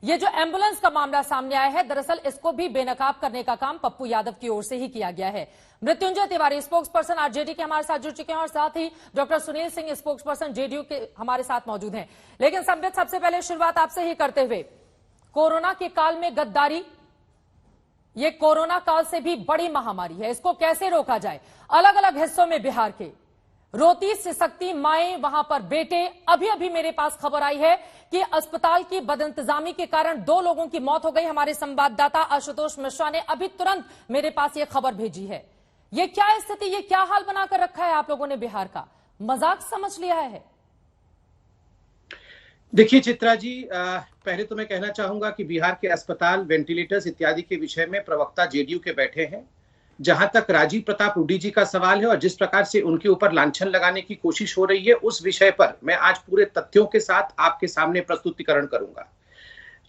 ये जो एम्बुलेंस का मामला सामने आया है, दरअसल इसको भी बेनकाब करने का काम पप्पू यादव की ओर से ही किया गया है। Mrityunjay Tiwari spokesperson RJD के हमारे साथ जुड़ चुके हैं और साथ ही doctor Sunil Singh spokesperson JDU के हमारे साथ मौजूद हैं। लेकिन संबित, सबसे पहले शुरुआत आपसे ही करते हुए, कोरोना के काल में गद्दारी, ये कोरोना काल से भी बड़ी महामारी है, इसको कैसे रोका जाए? अलग अलग हिस्सों में बिहार के रोती सिसकती माएं, वहां पर बेटे। अभी अभी मेरे पास खबर आई है कि अस्पताल की बदइंतजामी के कारण 2 लोगों की मौत हो गई। हमारे संवाददाता आशुतोष मिश्रा ने अभी तुरंत मेरे पास यह खबर भेजी है। ये क्या स्थिति, ये क्या हाल बनाकर रखा है आप लोगों ने बिहार का? मजाक समझ लिया है? देखिए चित्रा जी, पहले तो मैं कहना चाहूंगा कि बिहार के अस्पताल, वेंटिलेटर्स इत्यादि के विषय में प्रवक्ता जेडीयू के बैठे हैं। जहां तक राजीव प्रताप रूडी जी का सवाल है और जिस प्रकार से उनके ऊपर लांछन लगाने की कोशिश हो रही है, उस विषय पर मैं आज पूरे तथ्यों के साथ आपके सामने प्रस्तुतिकरण करूंगा।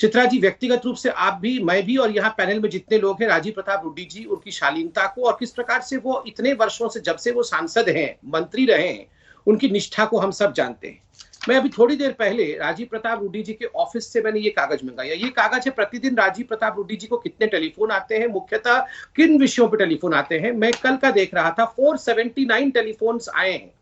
चित्रा जी, व्यक्तिगत रूप से आप भी, मैं भी और यहाँ पैनल में जितने लोग हैं, राजीव प्रताप रूडी जी, उनकी शालीनता को और किस प्रकार से वो इतने वर्षों से, जब से वो सांसद हैं, मंत्री रहे हैं, उनकी निष्ठा को हम सब जानते हैं। मैं अभी थोड़ी देर पहले राजीव प्रताप रूडी जी के ऑफिस से मैंने ये कागज मंगाया। ये कागज है प्रतिदिन राजीव प्रताप रूडी जी को कितने टेलीफोन आते हैं, मुख्यतः किन विषयों पर टेलीफोन आते हैं। मैं कल का देख रहा था, 479 टेलीफोन्स आए हैं।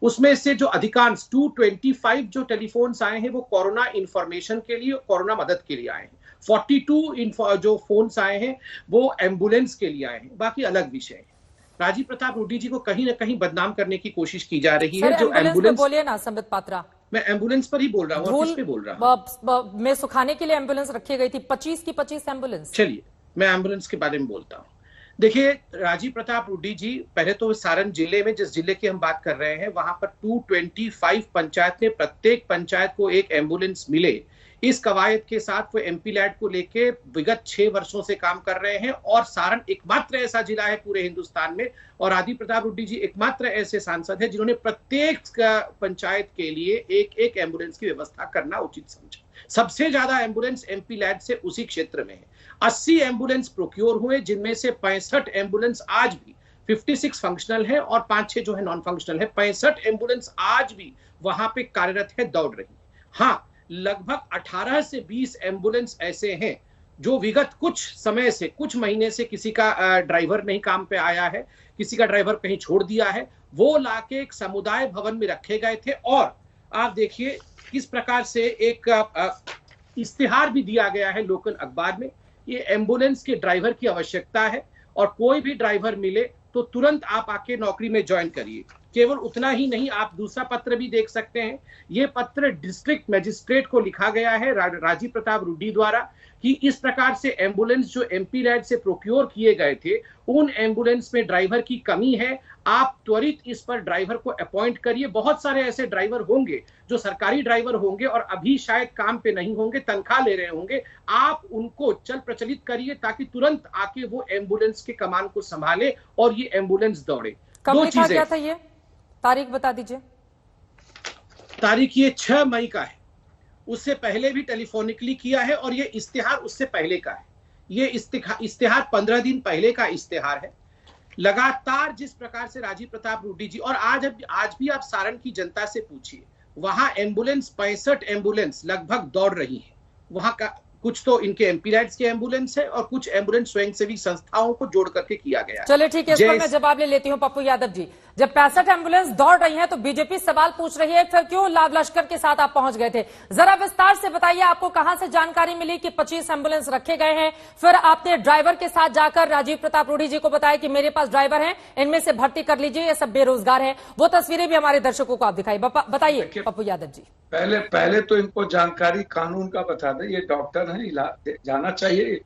उसमें से जो अधिकांश 225 जो टेलीफोन्स आए हैं वो कोरोना इंफॉर्मेशन के लिए, कोरोना मदद के लिए आए हैं। 42 जो फोन्स आए हैं वो एम्बुलेंस के लिए आए हैं। बाकी अलग विषय है। राजीव प्रताप रूडी जी को कहीं ना कहीं बदनाम करने की कोशिश की जा रही है। जो एम्बुलेंस, बोलिए ना संबित पात्रा। मैं एम्बुलेंस पर ही बोल रहा हूँ, किस पे बोल रहा हूँ? में सुखाने के लिए एम्बुलेंस रखी गई थी, 25 की 25 एम्बुलेंस। चलिए मैं एम्बुलेंस के बारे में बोलता हूँ। देखिए राजीव प्रताप रूडी जी, पहले तो सारण जिले में, जिस जिले की हम बात कर रहे हैं, वहां पर 225 पंचायत में प्रत्येक पंचायत को एक एम्बुलेंस मिले, इस कवायद के साथ वो एमपी लैड को लेके विगत 6 वर्षों से काम कर रहे हैं। और सारण एकमात्र ऐसा जिला है पूरे हिंदुस्तान में, और राजीव प्रताप रूडी जी एकमात्र ऐसे सांसद हैं जिन्होंने प्रत्येक पंचायत के लिए एक एक एम्बुलेंस की व्यवस्था करना उचित समझा। सबसे ज्यादा एम्बुलेंस एमपी लैड से उसी क्षेत्र में है। 80 एम्बुलेंस प्रोक्योर हुए, जिनमें से 65 एम्बुलेंस आज भी, 56 फंक्शनल है और 5-6 जो है नॉन फंक्शनल है। 65 एम्बुलेंस आज भी वहां पे कार्यरत है, दौड़ रही है। हाँ, लगभग 18 से 20 एम्बुलेंस ऐसे हैं जो विगत कुछ समय से, कुछ महीने से किसी का ड्राइवर नहीं काम पे आया है, किसी का ड्राइवर कहीं छोड़ दिया है, वो लाके एक समुदाय भवन में रखे गए थे। और आप देखिए किस प्रकार से एक इश्तिहार भी दिया गया है लोकल अखबार में, ये एम्बुलेंस के ड्राइवर की आवश्यकता है और कोई भी ड्राइवर मिले तो तुरंत आप आके नौकरी में ज्वाइन करिए। केवल उतना ही नहीं, आप दूसरा पत्र भी देख सकते हैं। ये पत्र डिस्ट्रिक्ट मजिस्ट्रेट को लिखा गया है राजीव प्रताप रूडी द्वारा कि इस प्रकार से एम्बुलेंस जो एमपी लैड से प्रोक्योर किए गए थे, उन एम्बुलेंस में ड्राइवर की कमी है। आप त्वरित इस पर ड्राइवर को अपॉइंट करिए। बहुत सारे ऐसे ड्राइवर होंगे जो सरकारी ड्राइवर होंगे और अभी शायद काम पे नहीं होंगे, तनख्वाह ले रहे होंगे। आप उनको चल प्रचलित करिए ताकि तुरंत आके वो एम्बुलेंस के कमान को संभाले और ये एम्बुलेंस दौड़े। कब लिखा गया था ये? तारीख बता दीजिए। तारीख ये 6 मई का है। उससे पहले भी टेलीफोनिकली किया है और ये इश्तिहार उससे पहले का है। ये इश्तिहार 15 दिन पहले का इश्तिहार है। लगातार जिस प्रकार से राजीव प्रताप रूडी जी, और आज भी आप सारण की जनता से पूछिए, वहां एम्बुलेंस 65 एम्बुलेंस लगभग दौड़ रही है। वहां का कुछ तो इनके एमपी लैड्स के एम्बुलेंस है और कुछ एम्बुलेंस स्वयंसेवी संस्थाओं को जोड़ करके किया गया। चलिए ठीक है, इस पर मैं जवाब ले लेती हूं पप्पू यादव जी। जब 65 एम्बुलेंस दौड़ रही हैं तो बीजेपी सवाल पूछ रही है, फिर क्यों लाव लश्कर के साथ आप पहुंच गए थे? जरा विस्तार से बताइए, आपको कहां से जानकारी मिली कि 25 एम्बुलेंस रखे गए हैं? फिर आपने ड्राइवर के साथ जाकर राजीव प्रताप रूडी जी को बताया कि मेरे पास ड्राइवर हैं, इनमें से भर्ती कर लीजिए, ये सब बेरोजगार हैं। वो तस्वीरें भी हमारे दर्शकों को आप दिखाई। बताइए पप्पू यादव जी। पहले तो इनको जानकारी कानून का बता दें। ये डॉक्टर हैं, जाना चाहिए।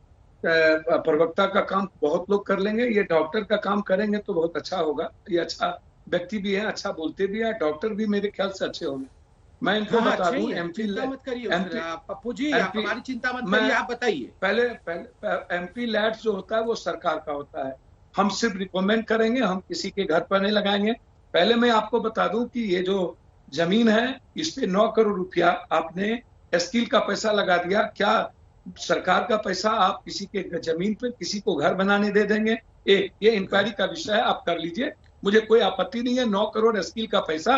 प्रवक्ता का काम बहुत लोग कर लेंगे, ये डॉक्टर का काम करेंगे तो बहुत अच्छा होगा। ये अच्छा व्यक्ति भी है, अच्छा बोलते भी है, डॉक्टर भी मेरे ख्याल से अच्छे होंगे। मैं इनको बता दूं, पप्पू जी हमारी चिंता मत करिए, आप बताइए। पहले एमपी लैड जो होता है वो सरकार का होता है। हम सिर्फ रिकमेंड करेंगे, हम किसी के घर पर नहीं लगाएंगे। पहले मैं आपको बता दूं कि ये जो जमीन है, इस पे 9 करोड़ रुपया आपने स्किल का पैसा लगा दिया। क्या सरकार का पैसा आप किसी के जमीन पे किसी को घर बनाने दे देंगे? ये इंक्वायरी का विषय है, आप कर लीजिए, मुझे कोई आपत्ति नहीं है। 9 करोड़ स्किल का पैसा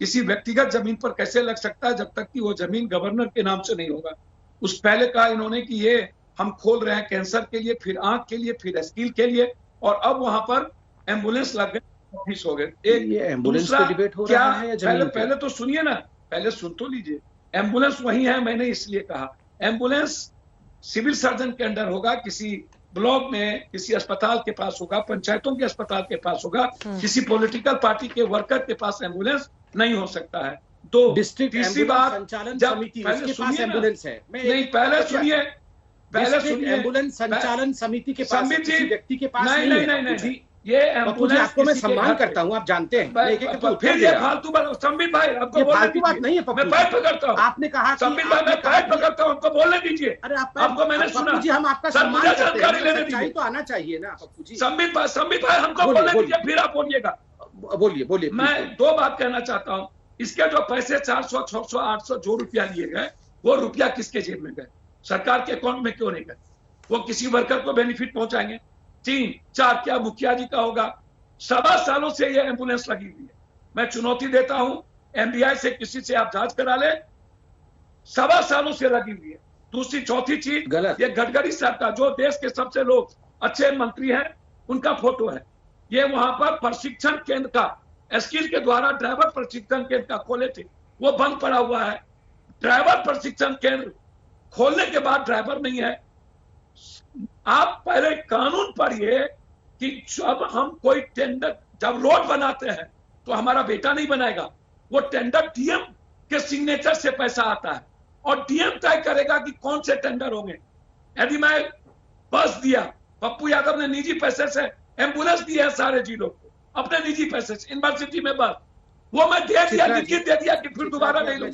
किसी व्यक्तिगत जमीन पर कैसे लग सकता है जब तक कि वो जमीन गवर्नर के नाम से नहीं होगा? उस पहले कहा इन्होंने कि ये हम खोल रहे हैं कैंसर के लिए, फिर आंख के लिए, फिर स्किल के लिए, और अब वहां पर एम्बुलेंस लग गए, ऑफिस हो गए। एक ये एम्बुलेंस दूसरा पे डिबेट हो क्या, रहा है या जमीन पे? पहले तो सुनिए ना, पहले सुन तो लीजिए। एम्बुलेंस वही है, मैंने इसलिए कहा एम्बुलेंस सिविल सर्जन के अंडर होगा, किसी ब्लॉक में किसी अस्पताल के पास होगा, पंचायतों के अस्पताल के पास होगा, किसी पॉलिटिकल पार्टी के वर्कर के पास एम्बुलेंस नहीं हो सकता है। दो, डिस्ट्रिक्ट तीसरी एम्बुलेंस बात, संचालन जब समिति पहले उसके पास सुनिए ना, एम्बुलेंस है। नहीं पहले सुनिए, एम्बुलेंस संचालन समिति के पास है, किसी व्यक्ति के पास नहीं नहीं नहीं है। नहीं, ये पप्पू जी, आपको मैं सम्मान करता हूँ, आप जानते हैं। फिर ये फालतू बात, संबित भाई आपको बोलने फालतू बात नहीं है पप्पू मैं जी। पैर पकड़ता हूँ, आपने कहा कि संबित भाई मैं पैर पकड़ता हूँ, हमको बोलने दीजिए। अरे आपको मैंने सुना पप्पू जी, हम आपका सर, सम्मान मुझे करते जानकारी हैं, लेने सच्चाई दीजिए। तो आना चाहिए ना पप्पू जी। संबित भाई हमको बोलिए, बोलने बोलिए। दीजिए, फिर आप बोलिएगा। बोलिए बोलिए। मैं दो बात कहना चाहता हूँ। इसके जो पैसे 400, 600, 800 जो रुपया लिए गए, वो रुपया किसके जेब में गए? सरकार के अकाउंट में क्यों नहीं गए? वो किसी वर्कर को बेनिफिट पहुंचाएंगे? 3, 4 क्या मुखिया जी का होगा? 7 सालों से ये एम्बुलेंस लगी हुई है। मैं चुनौती देता हूं, एमबीआई से किसी से आप जांच करा ले, 7 सालों से लगी हुई है। दूसरी चौथी चीज, गलत। ये गडकरी साहब का, जो देश के सबसे लोग अच्छे मंत्री हैं, उनका फोटो है। ये वहां पर प्रशिक्षण केंद्र का, स्किल के द्वारा ड्राइवर प्रशिक्षण केंद्र का खोले थे, वो बंद पड़ा हुआ है। ड्राइवर प्रशिक्षण केंद्र खोलने के बाद ड्राइवर नहीं है। आप पहले कानून पढ़िए कि जब हम कोई टेंडर, जब रोड बनाते हैं तो हमारा बेटा नहीं बनाएगा, वो टेंडर डीएम के सिग्नेचर से पैसा आता है, और डीएम तय करेगा कि कौन से टेंडर होंगे। यदि मैं बस दिया, पप्पू यादव ने निजी पैसे से एम्बुलेंस दी है सारे जिलों को, अपने निजी पैसे से, यूनिवर्सिटी में बस, वो मैं दे दिया, लिखित दे दिया कि फिर दोबारा नहीं लूंगा।